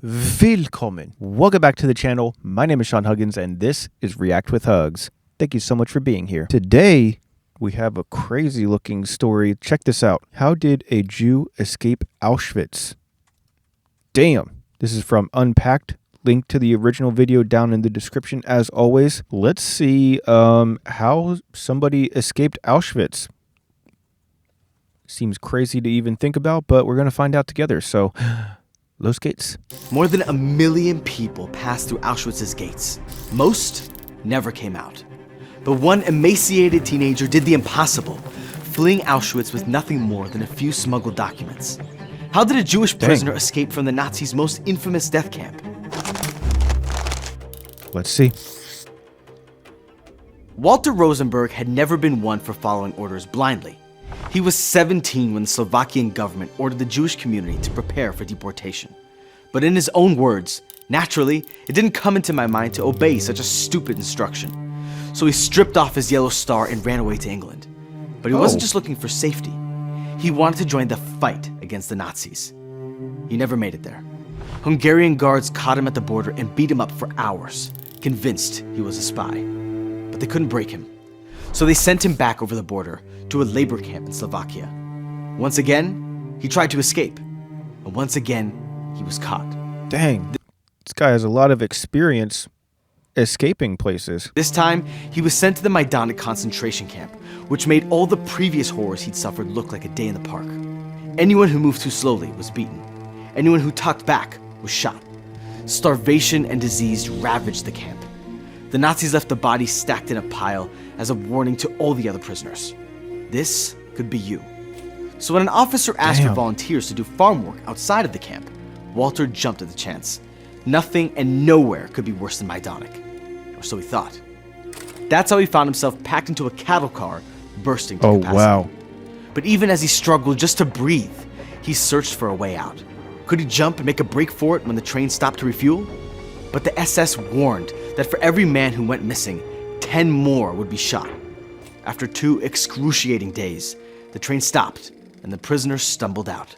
Willkommen. Welcome back to the channel. My name is Sean Huggins and this is React with Hugs. Thank you so much for being here. Today, we have a crazy looking story. Check this out. How did a Jew escape Auschwitz? Damn. This is from Unpacked. Link to the original video down in the description as always. Let's see how somebody escaped Auschwitz. Seems crazy to even think about, but we're going to find out together. So, Los Gates. More than 1 million people passed through Auschwitz's gates. Most never came out. But one emaciated teenager did the impossible, fleeing Auschwitz with nothing more than a few smuggled documents. How did a Jewish prisoner escape from the Nazis' most infamous death camp? Let's see. Walter Rosenberg had never been one for following orders blindly. He was 17 when the Slovakian government ordered the Jewish community to prepare for deportation. But in his own words, naturally, it didn't come into my mind to obey such a stupid instruction. So he stripped off his yellow star and ran away to England. But he wasn't just looking for safety. He wanted to join the fight against the Nazis. He never made it there. Hungarian guards caught him at the border and beat him up for hours, convinced he was a spy. But they couldn't break him. So they sent him back over the border to a labor camp in Slovakia. Once again, he tried to escape. And once again, he was caught. Dang, this guy has a lot of experience escaping places. This time, he was sent to the Majdanek concentration camp, which made all the previous horrors he'd suffered look like a day in the park. Anyone who moved too slowly was beaten. Anyone who talked back was shot. Starvation and disease ravaged the camp. The Nazis left the bodies stacked in a pile as a warning to all the other prisoners. This could be you. So when an officer asked for volunteers to do farm work outside of the camp, Walter jumped at the chance. Nothing and nowhere could be worse than Majdanek. Or so he thought. That's how he found himself packed into a cattle car, bursting to capacity. Wow. But even as he struggled just to breathe, he searched for a way out. Could he jump and make a break for it when the train stopped to refuel? But the SS warned that for every man who went missing, 10 more would be shot. After 2 excruciating days, the train stopped and the prisoners stumbled out.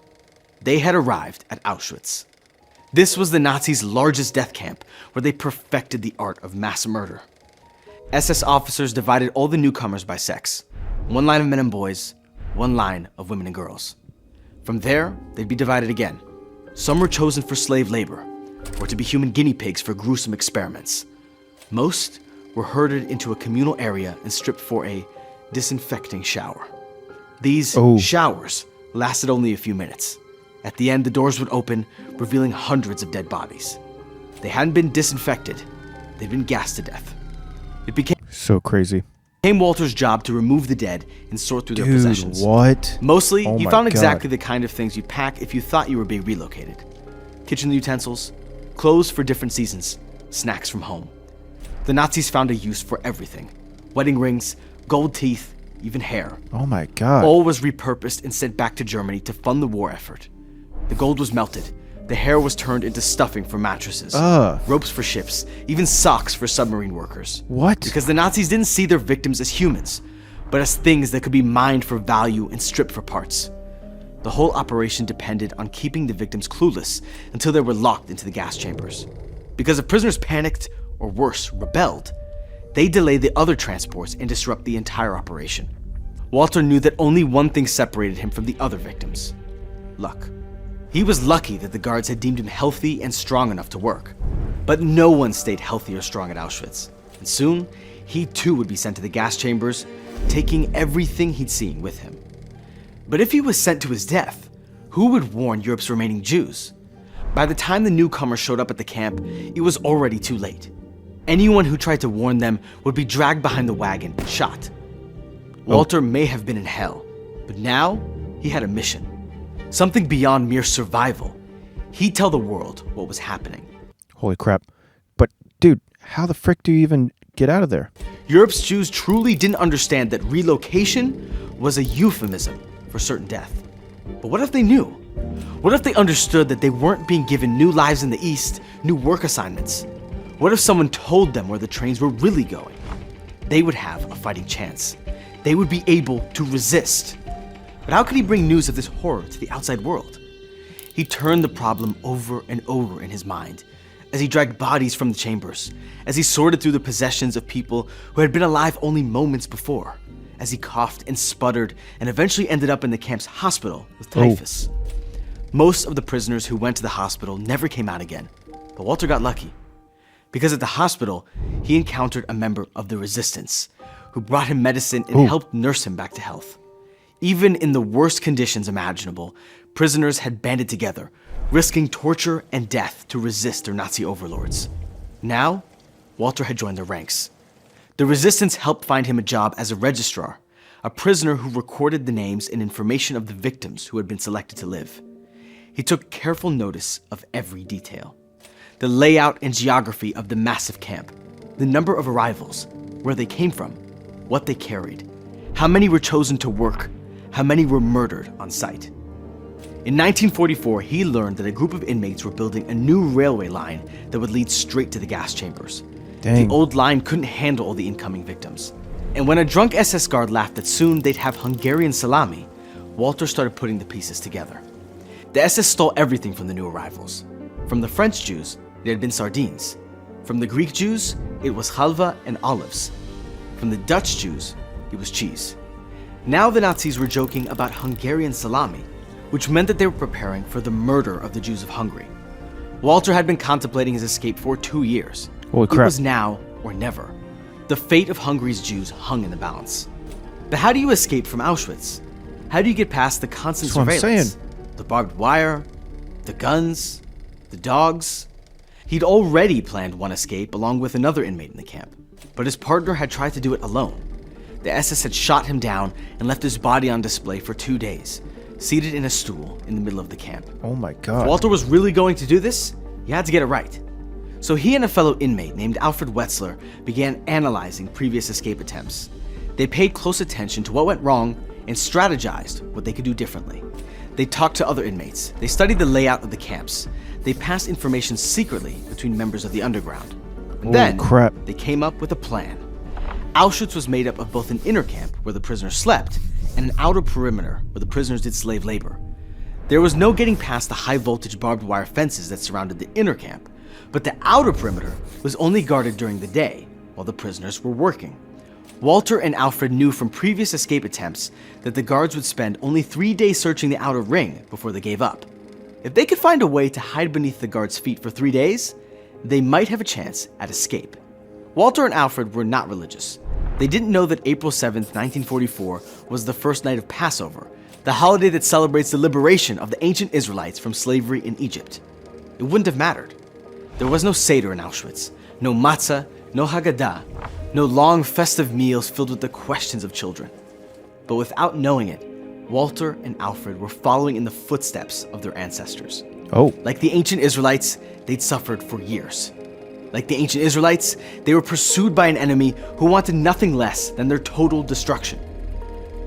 They had arrived at Auschwitz. This was the Nazis' largest death camp where they perfected the art of mass murder. SS officers divided all the newcomers by sex. 1 line of men and boys, 1 line of women and girls. From there, they'd be divided again. Some were chosen for slave labor, or to be human guinea pigs for gruesome experiments. Most were herded into a communal area and stripped for a disinfecting shower. These showers lasted only a few minutes. At the end, the doors would open, revealing hundreds of dead bodies. They hadn't been disinfected, they'd been gassed to death. It became So crazy. Walter's job to remove the dead and sort through their possessions. What? Mostly, Oh he my found God. exactly the kind of things you'd pack if you thought you were being relocated. Kitchen utensils, clothes for different seasons, snacks from home. The Nazis found a use for everything. Wedding rings, gold teeth, even hair. Oh my God. All was repurposed and sent back to Germany to fund the war effort. The gold was melted. The hair was turned into stuffing for mattresses, ropes for ships, even socks for submarine workers. What? Because the Nazis didn't see their victims as humans, but as things that could be mined for value and stripped for parts. The whole operation depended on keeping the victims clueless until they were locked into the gas chambers. Because if prisoners panicked, or worse, rebelled, they delayed the other transports and disrupt the entire operation. Walter knew that only one thing separated him from the other victims: luck. He was lucky that the guards had deemed him healthy and strong enough to work. But no one stayed healthy or strong at Auschwitz, and soon, he too would be sent to the gas chambers, taking everything he'd seen with him. But if he was sent to his death, who would warn Europe's remaining Jews? By the time the newcomers showed up at the camp, it was already too late. Anyone who tried to warn them would be dragged behind the wagon and shot. Walter may have been in hell, but now he had a mission. Something beyond mere survival. He'd tell the world what was happening. Holy crap. But dude, how the frick do you even get out of there? Europe's Jews truly didn't understand that relocation was a euphemism for certain death. But what if they knew? What if they understood that they weren't being given new lives in the East, new work assignments? What if someone told them where the trains were really going? They would have a fighting chance. They would be able to resist. But how could he bring news of this horror to the outside world? He turned the problem over and over in his mind, as he dragged bodies from the chambers, as he sorted through the possessions of people who had been alive only moments before, as he coughed and sputtered and eventually ended up in the camp's hospital with typhus. Most of the prisoners who went to the hospital never came out again, but Walter got lucky. Because at the hospital, he encountered a member of the resistance who brought him medicine and helped nurse him back to health. Even in the worst conditions imaginable, prisoners had banded together, risking torture and death to resist their Nazi overlords. Now, Walter had joined their ranks. The resistance helped find him a job as a registrar, a prisoner who recorded the names and information of the victims who had been selected to live. He took careful notice of every detail. The layout and geography of the massive camp, the number of arrivals, where they came from, what they carried, how many were chosen to work, how many were murdered on site. In 1944, he learned that a group of inmates were building a new railway line that would lead straight to the gas chambers. Dang. The old line couldn't handle all the incoming victims. And when a drunk SS guard laughed that soon they'd have Hungarian salami, Walter started putting the pieces together. The SS stole everything from the new arrivals. From the French Jews, it had been sardines. From the Greek Jews, it was halva and olives. From the Dutch Jews, it was cheese. Now the Nazis were joking about Hungarian salami, which meant that they were preparing for the murder of the Jews of Hungary. Walter had been contemplating his escape for 2 years. Holy It crap. was now or never. The fate of Hungary's Jews hung in the balance. But how do you escape from Auschwitz? How do you get past the constant That's what I'm surveillance? saying. The barbed wire, the guns, the dogs. He'd already planned one escape along with another inmate in the camp, but his partner had tried to do it alone. The SS had shot him down and left his body on display for 2 days, seated in a stool in the middle of the camp. Oh my God. If Walter was really going to do this, he had to get it right. So he and a fellow inmate named Alfred Wetzler began analyzing previous escape attempts. They paid close attention to what went wrong and strategized what they could do differently. They talked to other inmates. They studied the layout of the camps. They passed information secretly between members of the underground. Holy Then crap. they came up with a plan. Auschwitz was made up of both an inner camp where the prisoners slept and an outer perimeter where the prisoners did slave labor. There was no getting past the high voltage barbed wire fences that surrounded the inner camp, but the outer perimeter was only guarded during the day while the prisoners were working. Walter and Alfred knew from previous escape attempts that the guards would spend only 3 days searching the outer ring before they gave up. If they could find a way to hide beneath the guards' feet for 3 days, they might have a chance at escape. Walter and Alfred were not religious. They didn't know that April 7th, 1944 was the first night of Passover, the holiday that celebrates the liberation of the ancient Israelites from slavery in Egypt. It wouldn't have mattered. There was no Seder in Auschwitz, no matzah, no Haggadah, no long festive meals filled with the questions of children. But without knowing it, Walter and Alfred were following in the footsteps of their ancestors. Oh. Like the ancient Israelites, they'd suffered for years. Like the ancient Israelites, they were pursued by an enemy who wanted nothing less than their total destruction.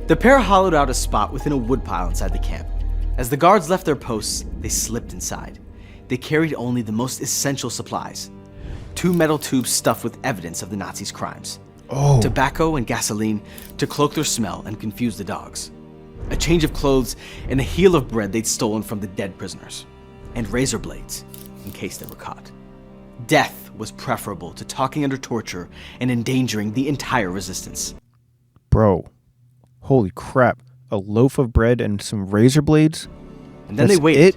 The pair hollowed out a spot within a woodpile inside the camp. As the guards left their posts, they slipped inside. They carried only the most essential supplies. 2 metal tubes stuffed with evidence of the Nazis' crimes. Oh. Tobacco and gasoline to cloak their smell and confuse the dogs. A change of clothes and a heel of bread they'd stolen from the dead prisoners. And razor blades, in case they were caught. Death was preferable to talking under torture and endangering the entire resistance. Bro. Holy crap. A loaf of bread and some razor blades? And then That's they waited it?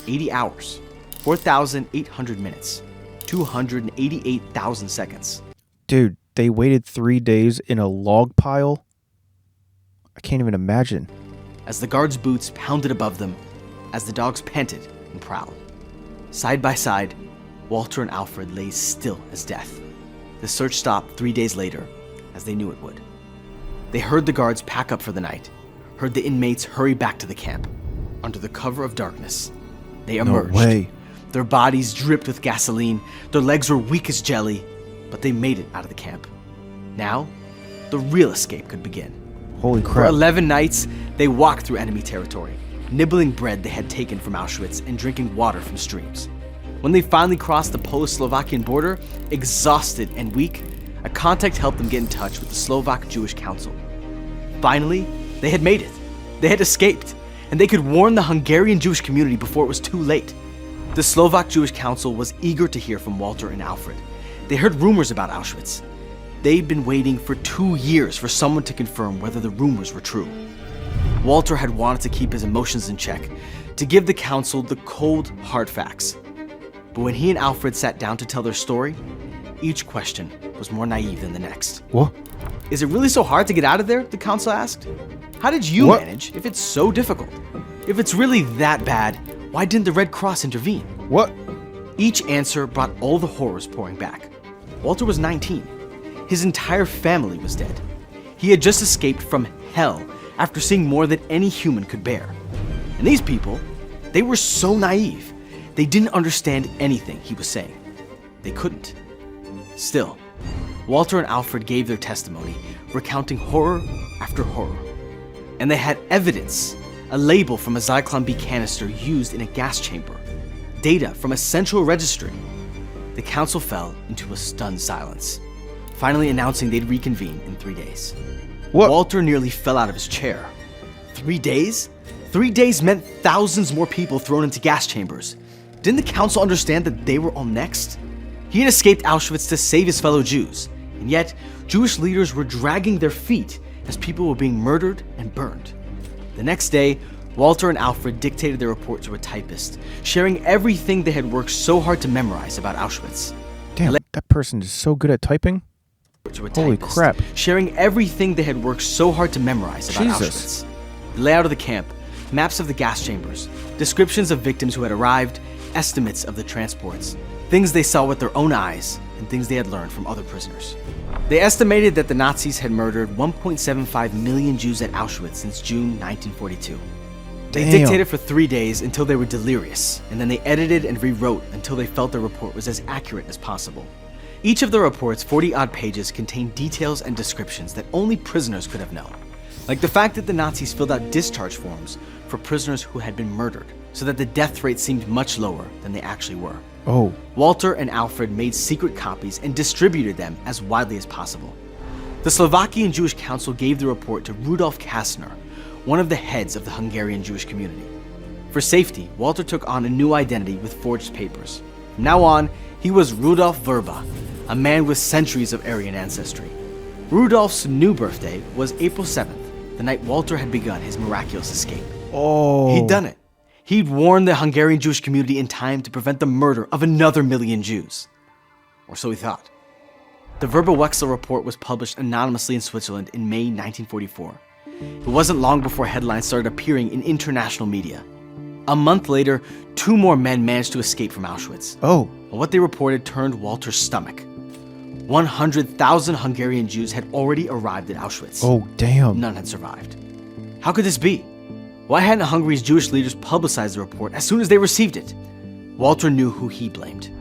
80 hours, 4,800 minutes, 288,000 seconds. Dude, they waited 3 days in a log pile? I can't even imagine. As the guards' boots pounded above them, as the dogs panted and prowled. Side by side, Walter and Alfred lay still as death. The search stopped 3 days later, as they knew it would. They heard the guards pack up for the night, heard the inmates hurry back to the camp. Under the cover of darkness, they emerged. No way. Their bodies dripped with gasoline, their legs were weak as jelly, but they made it out of the camp. Now, the real escape could begin. Holy For crap. 11 nights, they walked through enemy territory, nibbling bread they had taken from Auschwitz and drinking water from streams. When they finally crossed the Polish-Slovakian border, exhausted and weak, a contact helped them get in touch with the Slovak Jewish Council. Finally, they had made it. They had escaped. and they could warn the Hungarian Jewish community before it was too late. The Slovak Jewish Council was eager to hear from Walter and Alfred. They heard rumors about Auschwitz. They'd been waiting for 2 years for someone to confirm whether the rumors were true. Walter had wanted to keep his emotions in check, to give the council the cold, hard facts. But when he and Alfred sat down to tell their story, each question was more naive than the next. What? Is it really so hard to get out of there? The council asked. How did you manage if it's so difficult? If it's really that bad, why didn't the Red Cross intervene? What? Each answer brought all the horrors pouring back. Walter was 19. His entire family was dead. He had just escaped from hell after seeing more than any human could bear. And these people, they were so naive. They didn't understand anything he was saying. They couldn't. Still, Walter and Alfred gave their testimony, recounting horror after horror. And they had evidence, a label from a Zyklon B canister used in a gas chamber, data from a central registry. The council fell into a stunned silence, finally announcing they'd reconvene in 3 days. What? Walter nearly fell out of his chair. 3 days? 3 days meant thousands more people thrown into gas chambers. Didn't the council understand that they were all next? He had escaped Auschwitz to save his fellow Jews, and yet Jewish leaders were dragging their feet as people were being murdered and burned. The next day, Walter and Alfred dictated their report to a typist, sharing everything they had worked so hard to memorize about Auschwitz. Damn, that person is so good at typing. Holy crap. Sharing everything they had worked so hard to memorize about Jesus. Auschwitz. The layout of the camp, maps of the gas chambers, descriptions of victims who had arrived, estimates of the transports, things they saw with their own eyes, and things they had learned from other prisoners. They estimated that the Nazis had murdered 1.75 million Jews at Auschwitz since June 1942. They dictated for 3 days until they were delirious, and then they edited and rewrote until they felt their report was as accurate as possible. Each of the report's 40-odd pages contained details and descriptions that only prisoners could have known, like the fact that the Nazis filled out discharge forms for prisoners who had been murdered, so that the death rate seemed much lower than they actually were. Oh. Walter and Alfred made secret copies and distributed them as widely as possible. The Slovakian Jewish Council gave the report to Rudolf Kastner, one of the heads of the Hungarian Jewish community. For safety, Walter took on a new identity with forged papers. From now on, he was Rudolf Verba, a man with centuries of Aryan ancestry. Rudolf's new birthday was April 7th, the night Walter had begun his miraculous escape. Oh. He'd done it. He'd warned the Hungarian Jewish community in time to prevent the murder of another million Jews. Or so he thought. The Verba-Wechsel report was published anonymously in Switzerland in May 1944. It wasn't long before headlines started appearing in international media. A month later, 2 more men managed to escape from Auschwitz. Oh. But what they reported turned Walter's stomach. 100,000 Hungarian Jews had already arrived at Auschwitz. Oh, damn. None had survived. How could this be? Why hadn't Hungary's Jewish leaders publicized the report as soon as they received it? Walter knew who he blamed.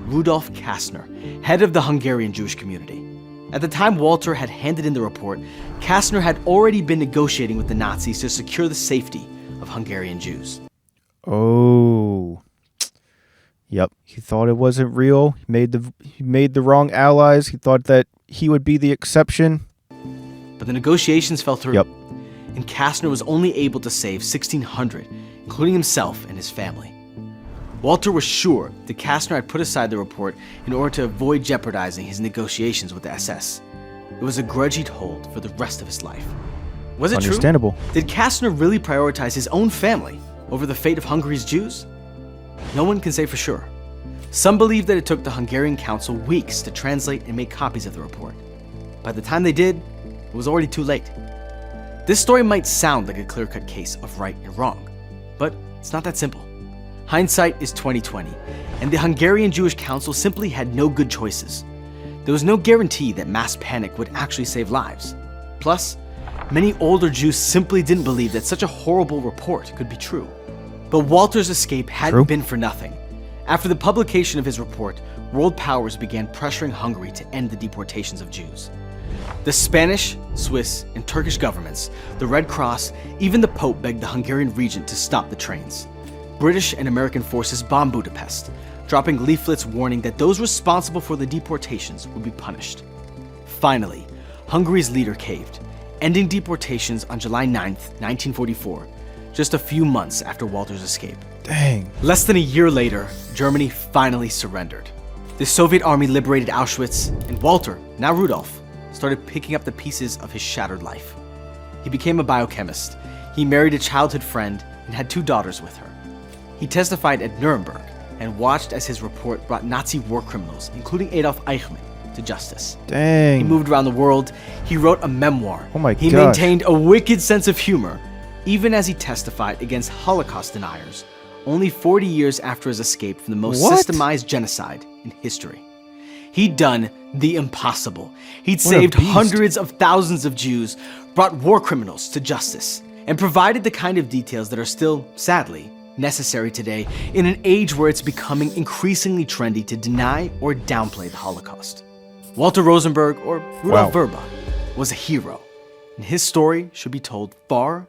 Rudolf Kastner, head of the Hungarian Jewish community. At the time Walter had handed in the report, Kastner had already been negotiating with the Nazis to secure the safety of Hungarian Jews. Oh. Yep. He thought it wasn't real. He made the wrong allies. He thought that he would be the exception. But the negotiations fell through. Yep. And Kastner was only able to save 1,600, including himself and his family. Walter was sure that Kastner had put aside the report in order to avoid jeopardizing his negotiations with the SS. It was a grudge he'd hold for the rest of his life. Was it Understandable. true? Did Kastner really prioritize his own family over the fate of Hungary's Jews? No one can say for sure. Some believe that it took the Hungarian Council weeks to translate and make copies of the report. By the time they did, it was already too late. This story might sound like a clear-cut case of right and wrong, but it's not that simple. Hindsight is 20/20, and the Hungarian Jewish Council simply had no good choices. There was no guarantee that mass panic would actually save lives. Plus, many older Jews simply didn't believe that such a horrible report could be true. But Walter's escape hadn't been for nothing. After the publication of his report, world powers began pressuring Hungary to end the deportations of Jews. The Spanish, Swiss, and Turkish governments, the Red Cross, even the Pope begged the Hungarian regent to stop the trains. British and American forces bombed Budapest, dropping leaflets warning that those responsible for the deportations would be punished. Finally, Hungary's leader caved, ending deportations on July 9, 1944, just a few months after Walter's escape. Dang. Less than a year later, Germany finally surrendered. The Soviet army liberated Auschwitz, and Walter, now Rudolf, started picking up the pieces of his shattered life. He became a biochemist. He married a childhood friend and had 2 daughters with her. He testified at Nuremberg and watched as his report brought Nazi war criminals, including Adolf Eichmann, to justice. Dang. He moved around the world. He wrote a memoir. Oh my He gosh. maintained a wicked sense of humor, even as he testified against Holocaust deniers, only 40 years after his escape from the most systemized genocide in history. He'd done the impossible. He'd saved hundreds of thousands of Jews, brought war criminals to justice, and provided the kind of details that are still, sadly, necessary today in an age where it's becoming increasingly trendy to deny or downplay the Holocaust. Walter Rosenberg, or Rudolf Verba, was a hero, and his story should be told far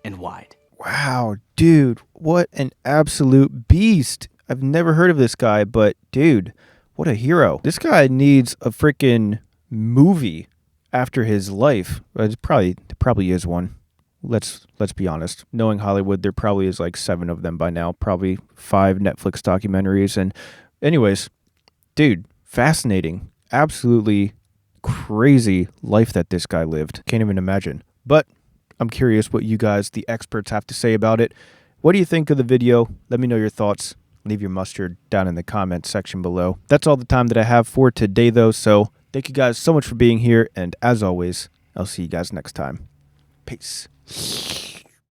and wide. Wow, dude, what an absolute beast. I've never heard of this guy, but dude, what a hero. This guy needs a freaking movie after his life. It probably is one. Let's be honest. Knowing Hollywood, there probably is like 7 of them by now, probably 5 Netflix documentaries. And anyways, dude, fascinating. Absolutely crazy life that this guy lived. Can't even imagine. But I'm curious what you guys, the experts, have to say about it. What do you think of the video? Let me know your thoughts. Leave your mustard down in the comments section below. That's all the time that I have for today, though. So thank you guys so much for being here. And as always, I'll see you guys next time. Peace.